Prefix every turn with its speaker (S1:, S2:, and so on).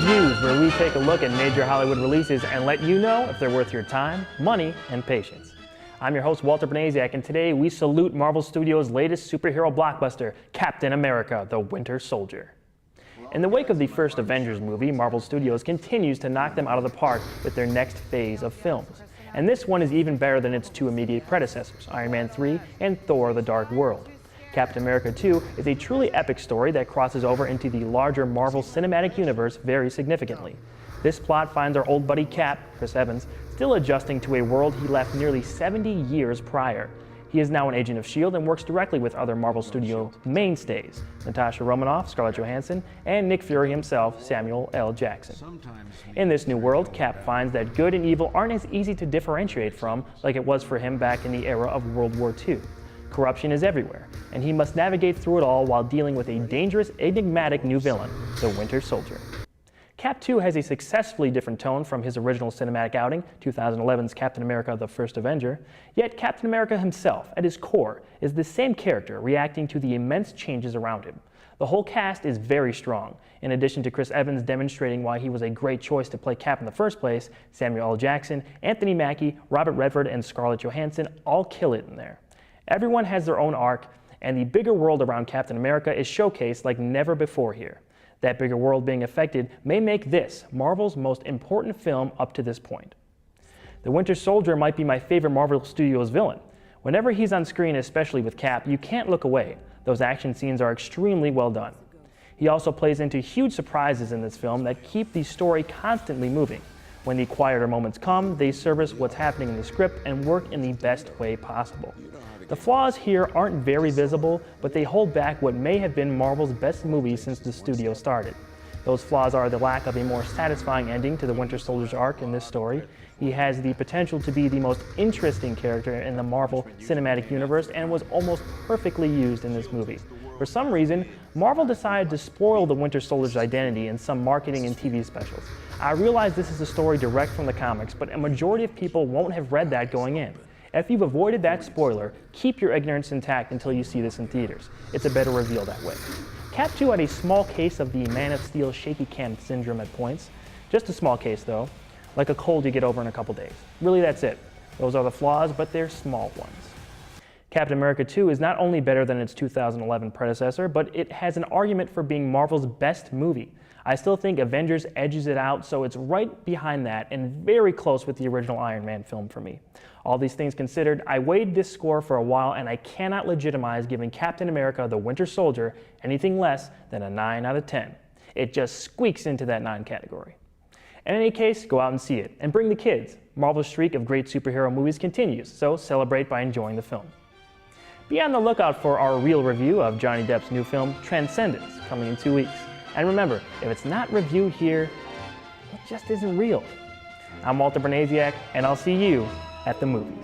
S1: Reviews, where we take a look at major Hollywood releases and let you know if they're worth your time, money, and patience. I'm your host, Walter Banasiak, and today we salute Marvel Studios' latest superhero blockbuster, Captain America: The Winter Soldier. In the wake of the first Avengers movie, Marvel Studios continues to knock them out of the park with their next phase of films. And this one is even better than its two immediate predecessors, Iron Man 3 and Thor: The Dark World. Captain America 2 is a truly epic story that crosses over into the larger Marvel Cinematic Universe very significantly. This plot finds our old buddy Cap, Chris Evans, still adjusting to a world he left nearly 70 years prior. He is now an agent of S.H.I.E.L.D. and works directly with other Marvel Studio mainstays, Natasha Romanoff, Scarlett Johansson, and Nick Fury himself, Samuel L. Jackson. In this new world, Cap finds that good and evil aren't as easy to differentiate from like it was for him back in the era of World War II. Corruption is everywhere, and he must navigate through it all while dealing with a dangerous, enigmatic new villain, the Winter Soldier. Cap 2 has a successfully different tone from his original cinematic outing, 2011's Captain America: The First Avenger, yet Captain America himself, at his core, is the same character reacting to the immense changes around him. The whole cast is very strong. In addition to Chris Evans demonstrating why he was a great choice to play Cap in the first place, Samuel L. Jackson, Anthony Mackie, Robert Redford, and Scarlett Johansson all kill it in there. Everyone has their own arc, and the bigger world around Captain America is showcased like never before here. That bigger world being affected may make this Marvel's most important film up to this point. The Winter Soldier might be my favorite Marvel Studios villain. Whenever he's on screen, especially with Cap, you can't look away. Those action scenes are extremely well done. He also plays into huge surprises in this film that keep the story constantly moving. When the quieter moments come, they service what's happening in the script and work in the best way possible. The flaws here aren't very visible, but they hold back what may have been Marvel's best movie since the studio started. Those flaws are the lack of a more satisfying ending to the Winter Soldier's arc in this story. He has the potential to be the most interesting character in the Marvel Cinematic Universe and was almost perfectly used in this movie. For some reason, Marvel decided to spoil the Winter Soldier's identity in some marketing and TV specials. I realize this is a story direct from the comics, but a majority of people won't have read that going in. If you've avoided that spoiler, keep your ignorance intact until you see this in theaters. It's a better reveal that way. Cap 2 had a small case of the Man of Steel shaky cam syndrome at points. Just a small case though, like a cold you get over in a couple days. Really, that's it. Those are the flaws, but they're small ones. Captain America 2 is not only better than its 2011 predecessor, but it has an argument for being Marvel's best movie. I still think Avengers edges it out, so it's right behind that and very close with the original Iron Man film for me. All these things considered, I weighed this score for a while and I cannot legitimize giving Captain America: The Winter Soldier anything less than a 9 out of 10. It just squeaks into that 9 category. In any case, go out and see it, and bring the kids. Marvel's streak of great superhero movies continues, so celebrate by enjoying the film. Be on the lookout for our real review of Johnny Depp's new film, Transcendence, coming in 2 weeks. And remember, if it's not reviewed here, it just isn't real. I'm Walter Banasiak, and I'll see you at the movies.